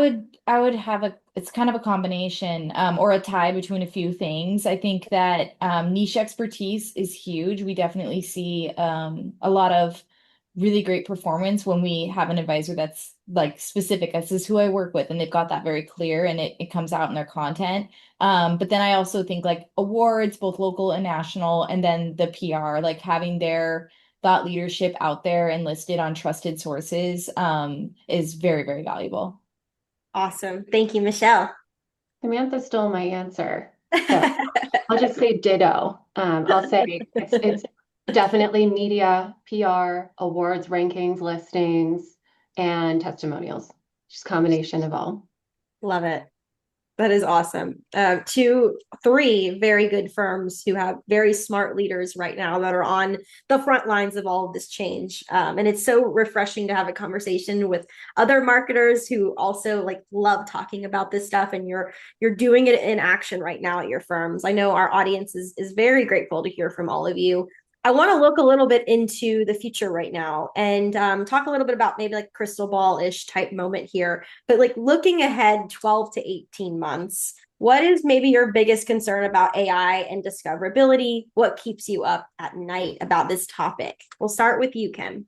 would have it's kind of a combination, or a tie between a few things. I think that niche expertise is huge. We definitely see a lot of really great performance when we have an advisor that's like specific. This is who I work with, and they've got that very clear and it comes out in their content. But then I also think like awards, both local and national, and then the PR, like having their thought leadership out there and listed on trusted sources is very, very valuable. Awesome. Thank you, Michelle. Samantha stole my answer. So I'll just say ditto. I'll say it's definitely media, PR, awards, rankings, listings, and testimonials. Just combination of all. Love it. That is awesome. Three very good firms who have very smart leaders right now that are on the front lines of all of this change. And it's so refreshing to have a conversation with other marketers who also like love talking about this stuff. And you're doing it in action right now at your firms. I know our audience is very grateful to hear from all of you. I want to look a little bit into the future right now and talk a little bit about maybe like crystal ball-ish type moment here. But like looking ahead 12 to 18 months, what is maybe your biggest concern about AI and discoverability? What keeps you up at night about this topic? We'll start with you, Kim.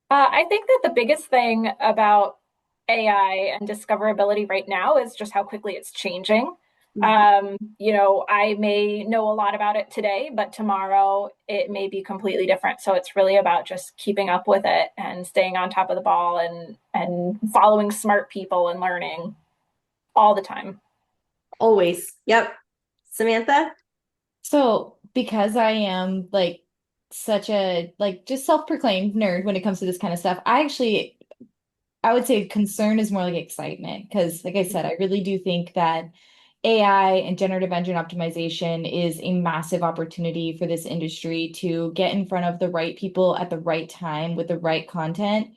I think that the biggest thing about AI and discoverability right now is just how quickly it's changing. I may know a lot about it today, but tomorrow it may be completely different. So it's really about just keeping up with it and staying on top of the ball and following smart people and learning all the time. Always. Yep. Samantha? So because I am like such a like just self-proclaimed nerd when it comes to this kind of stuff, I would say concern is more like excitement because like I said, I really do think that AI and generative engine optimization is a massive opportunity for this industry to get in front of the right people at the right time with the right content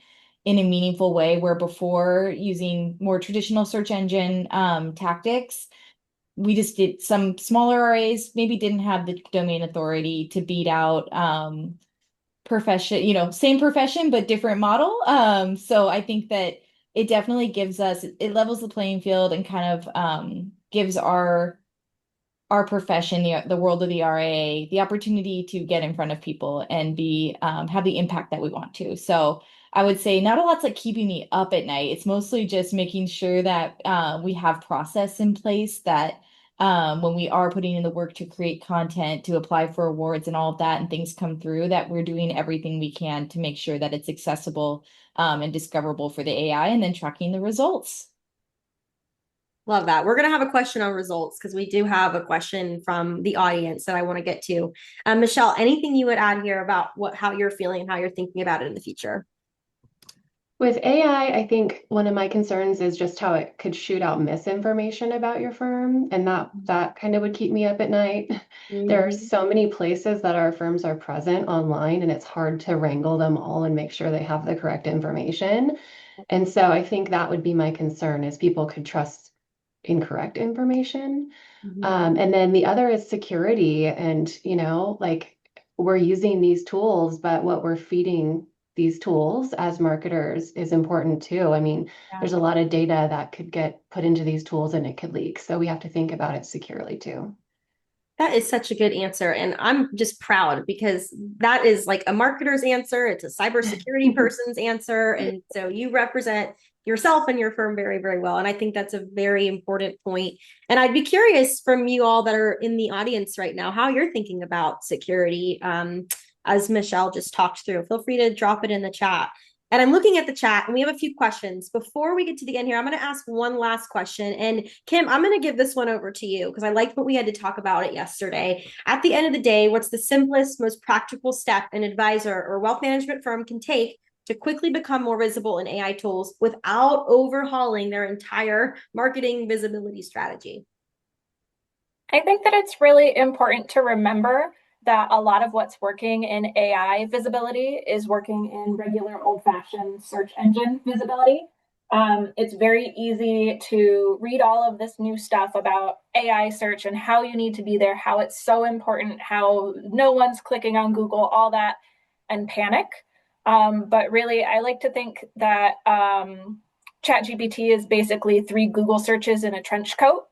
in a meaningful way, where before using more traditional search engine tactics, we just did some smaller RAs maybe didn't have the domain authority to beat out profession, same profession but different model. So I think that it definitely gives us it levels the playing field and kind of gives our profession, the world of the RIA, the opportunity to get in front of people and be have the impact that we want to. So I would say not a lot's like keeping me up at night. It's mostly just making sure that we have process in place that when we are putting in the work to create content, to apply for awards and all of that, and things come through, that we're doing everything we can to make sure that it's accessible and discoverable for the AI, and then tracking the results. Love that. We're going to have a question on results because we do have a question from the audience that I want to get to. Michelle, anything you would add here about how you're feeling and how you're thinking about it in the future? With AI, I think one of my concerns is just how it could shoot out misinformation about your firm, and that kind of would keep me up at night. There are Mhm. so many places that our firms are present online, and it's hard to wrangle them all and make sure they have the correct information. And so I think that would be my concern is people could trust incorrect information. Mhm. And then the other is security. And, like we're using these tools, but what we're feeding these tools as marketers is important too. I mean, Yeah. there's a lot of data that could get put into these tools and it could leak. So we have to think about it securely too. That is such a good answer. And I'm just proud because that is like a marketer's answer. It's a cybersecurity person's answer. And so you represent yourself and your firm very, very well. And I think that's a very important point. And I'd be curious from you all that are in the audience right now, how you're thinking about security, as Michelle just talked through. Feel free to drop it in the chat. And I'm looking at the chat and we have a few questions. Before we get to the end here, I'm going to ask one last question. And Kim, I'm going to give this one over to you because I liked what we had to talk about it yesterday. At the end of the day, what's the simplest, most practical step an advisor or wealth management firm can take to quickly become more visible in AI tools without overhauling their entire marketing visibility strategy? I think that it's really important to remember that a lot of what's working in AI visibility is working in regular old fashioned search engine visibility. It's very easy to read all of this new stuff about AI search and how you need to be there, how it's so important, how no one's clicking on Google, all that, and panic. But really, I like to think that ChatGPT is basically 3 Google searches in a trench coat.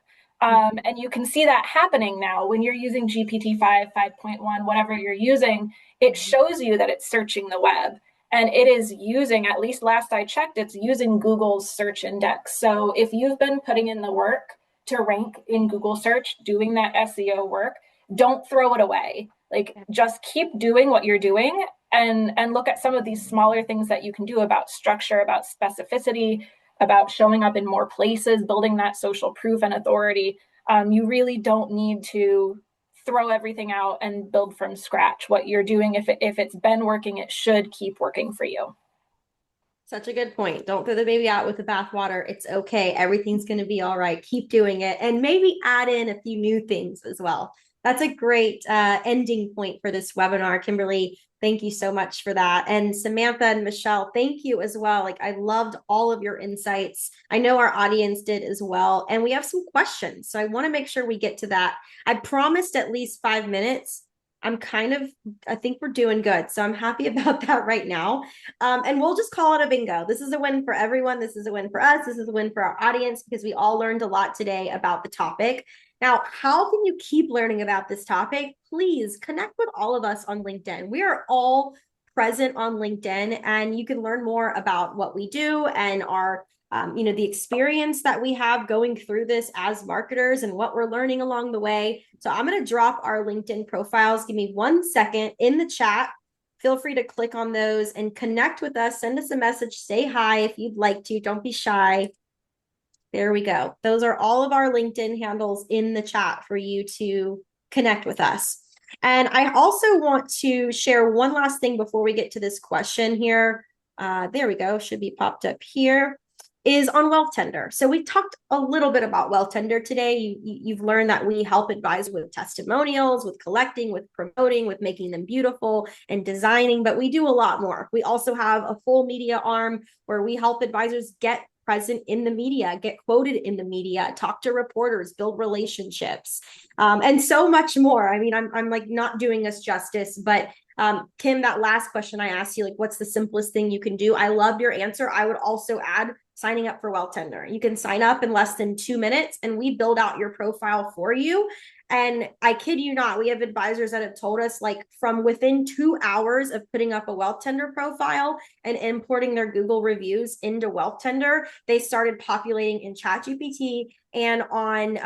And you can see that happening now when you're using GPT-5, 5.1, whatever you're using, it shows you that it's searching the web. And it is using, at least last I checked, it's using Google's search index. So if you've been putting in the work to rank in Google search, doing that SEO work, don't throw it away. Like just keep doing what you're doing and look at some of these smaller things that you can do about structure, about specificity, about showing up in more places, building that social proof and authority. You really don't need to throw everything out and build from scratch. What you're doing, if it's been working, it should keep working for you. Such a good point. Don't throw the baby out with the bathwater. It's okay. Everything's going to be all right. Keep doing it and maybe add in a few new things as well. That's a great ending point for this webinar. Kimberly, thank you so much for that. And Samantha and Michelle, thank you as well. Like I loved all of your insights. I know our audience did as well. And we have some questions. So I want to make sure we get to that. I promised at least 5 minutes. I think we're doing good. So I'm happy about that right now. And we'll just call it a bingo. This is a win for everyone. This is a win for us. This is a win for our audience because we all learned a lot today about the topic. Now, how can you keep learning about this topic? Please connect with all of us on LinkedIn. We are all present on LinkedIn, and you can learn more about what we do and our the experience that we have going through this as marketers and what we're learning along the way. So I'm going to drop our LinkedIn profiles. Give me 1 second in the chat. Feel free to click on those and connect with us. Send us a message. Say hi if you'd like to. Don't be shy. There we go. Those are all of our LinkedIn handles in the chat for you to connect with us. And I also want to share one last thing before we get to this question here. There we go. Should be popped up here. Is on Wealthtender. So we talked a little bit about Wealthtender today. You've learned that we help advise with testimonials, with collecting, with promoting, with making them beautiful and designing, but we do a lot more. We also have a full media arm where we help advisors get present in the media, get quoted in the media, talk to reporters, build relationships, and so much more. I mean, I'm like not doing us justice, but Kim, that last question I asked you, like, what's the simplest thing you can do? I loved your answer. I would also add signing up for Wealthtender. You can sign up in less than 2 minutes and we build out your profile for you. And I kid you not, we have advisors that have told us like from within 2 hours of putting up a Wealthtender profile and importing their Google reviews into Wealthtender, they started populating in ChatGPT and on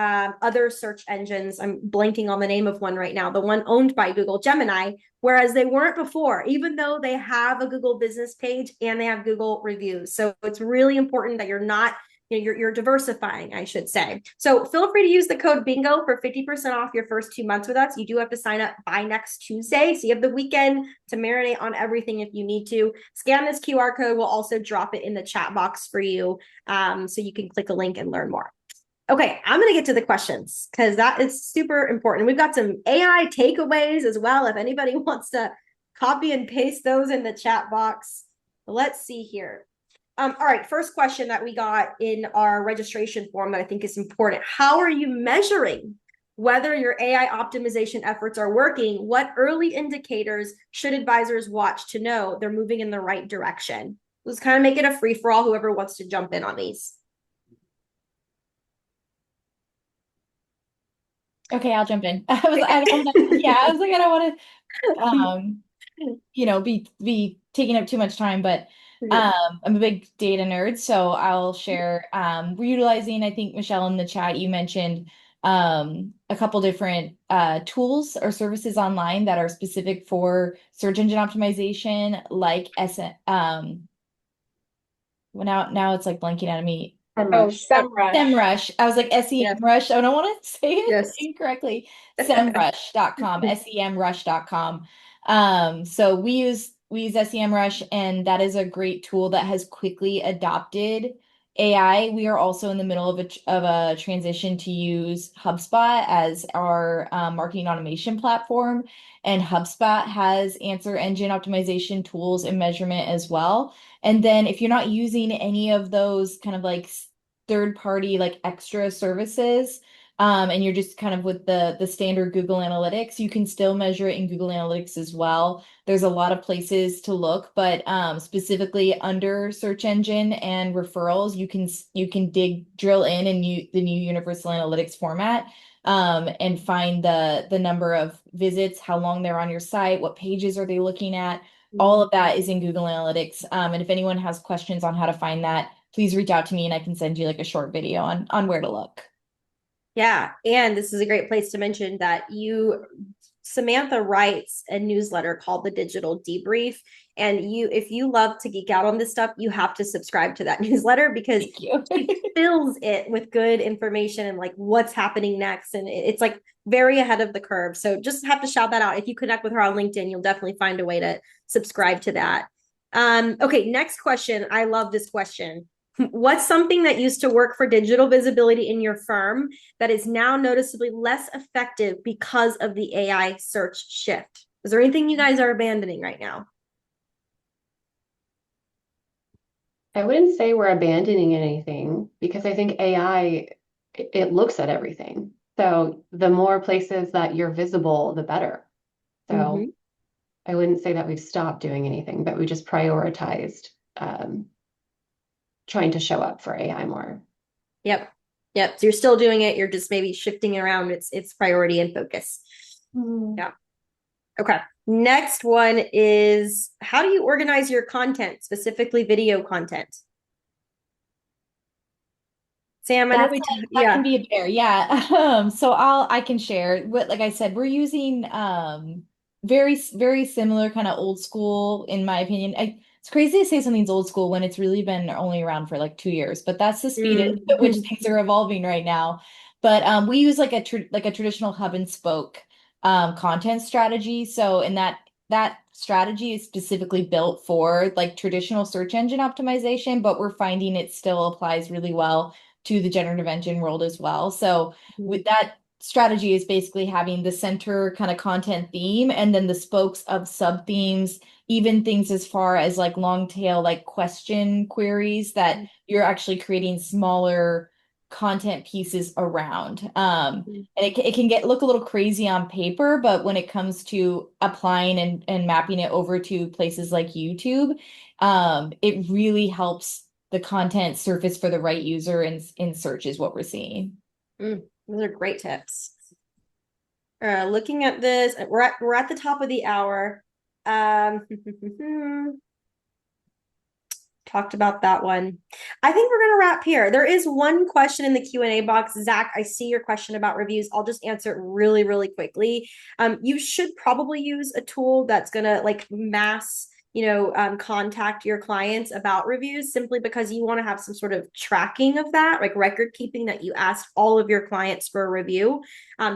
other search engines. I'm blanking on the name of one right now, the one owned by Google, Gemini, whereas they weren't before, even though they have a Google business page and they have Google reviews. So it's really important that you're not you're diversifying, I should say. So feel free to use the code BINGO for 50% off your first 2 months with us. You do have to sign up by next Tuesday. So you have the weekend to marinate on everything if you need to. Scan this QR code. We'll also drop it in the chat box for you, so you can click a link and learn more. Okay, I'm going to get to the questions because that is super important. We've got some AI takeaways as well. If anybody wants to copy and paste those in the chat box. Let's see here. All right, first question that we got in our registration form that I think is important. How are you measuring whether your AI optimization efforts are working? What early indicators should advisors watch to know they're moving in the right direction? Let's kind of make it a free-for-all, whoever wants to jump in on these. Okay, I'll jump in. I was like, I don't want to, be taking up too much time, but I'm a big data nerd, so I'll share. We're utilizing, I think, Michelle, in the chat, you mentioned a couple different tools or services online that are specific for search engine optimization, like well, now it's like blanking out of me. SEMrush. I was like SEMrush. I don't want to say it incorrectly. SEMrush.com, SEMrush.com. So we use SEMrush, and that is a great tool that has quickly adopted AI. We are also in the middle of a transition to use HubSpot as our marketing automation platform, and HubSpot has answer engine optimization tools and measurement as well. And then if you're not using any of those kind of like third-party like extra services, and you're just kind of with the standard Google Analytics, you can still measure it in Google Analytics as well. There's a lot of places to look, but specifically under search engine and referrals, you can drill in the new Universal Analytics format, and find the number of visits, how long they're on your site, what pages are they looking at. All of that is in Google Analytics. And if anyone has questions on how to find that, please reach out to me and I can send you like a short video on where to look. Yeah, and this is a great place to mention that Samantha writes a newsletter called The Digital Debrief. And if you love to geek out on this stuff, you have to subscribe to that newsletter because she fills it with good information and like what's happening next. And it's like very ahead of the curve. So just have to shout that out. If you connect with her on LinkedIn, you'll definitely find a way to subscribe to that. Okay, next question. I love this question. What's something that used to work for digital visibility in your firm that is now noticeably less effective because of the AI search shift? Is there anything you guys are abandoning right now? I wouldn't say we're abandoning anything because I think AI, it looks at everything. So the more places that you're visible, the better. So I wouldn't say that we've stopped doing anything, but we just prioritized trying to show up for AI more. Yep. So you're still doing it. You're just maybe shifting around its priority and focus. Yeah. Okay. Next one is, how do you organize your content, specifically video content? Sam, I know that can be a bear. Yeah. So I can share what, like I said, we're using very, very similar kind of old school, in my opinion. It's crazy to say something's old school when it's really been only around for like 2 years, but that's the speed at which things are evolving right now. But we use like a traditional hub and spoke content strategy. So in that strategy is specifically built for like traditional search engine optimization, but we're finding it still applies really well to the generative engine world as well. So with that strategy is basically having the center kind of content theme and then the spokes of sub themes, even things as far as like long tail, like question queries that you're actually creating smaller content pieces around. And it can look a little crazy on paper, but when it comes to applying and mapping it over to places like YouTube, it really helps the content surface for the right user in search is what we're seeing. Those are great tips. Looking at this, we're at the top of the hour. Talked about that one. I think we're going to wrap here. There is one question in the Q&A box. Zach, I see your question about reviews. I'll just answer it really, really quickly. You should probably use a tool that's going to like mass, contact your clients about reviews, simply because you want to have some sort of tracking of that, like record keeping, that you asked all of your clients for a review.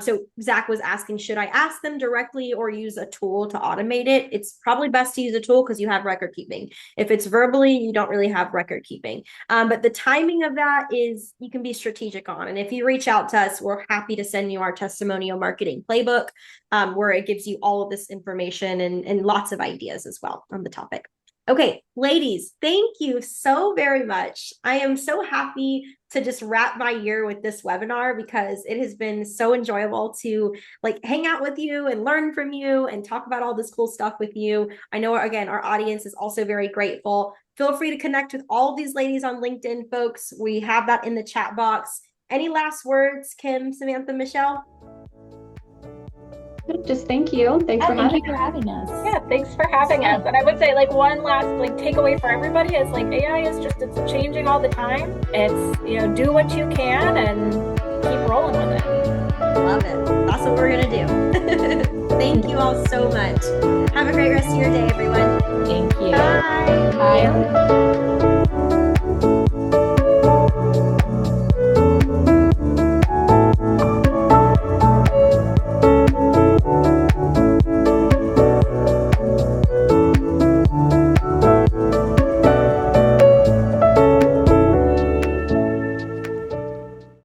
So Zach was asking, should I ask them directly or use a tool to automate it? It's probably best to use a tool because you have record keeping. If it's verbally, you don't really have record keeping. But the timing of that is you can be strategic on. And if you reach out to us, we're happy to send you our testimonial marketing playbook, where it gives you all of this information and lots of ideas as well on the topic. Okay, ladies, thank you so very much. I am so happy to just wrap my year with this webinar, because it has been so enjoyable to hang out with you and learn from you and talk about all this cool stuff with you. I know, again, our audience is also very grateful. Feel free to connect with all of these ladies on LinkedIn, folks. We have that in the chat box. Any last words, Kim, Samantha, Michelle? Just thank you. Thanks for Thank you for having us. Yeah, thanks for having us. And I would say one last takeaway for everybody is AI is it's changing all the time. It's, do what you can and keep rolling with it. Love it. That's what we're going to do. Thank you all so much. Have a great rest of your day, everyone. Thank you. Bye. Bye.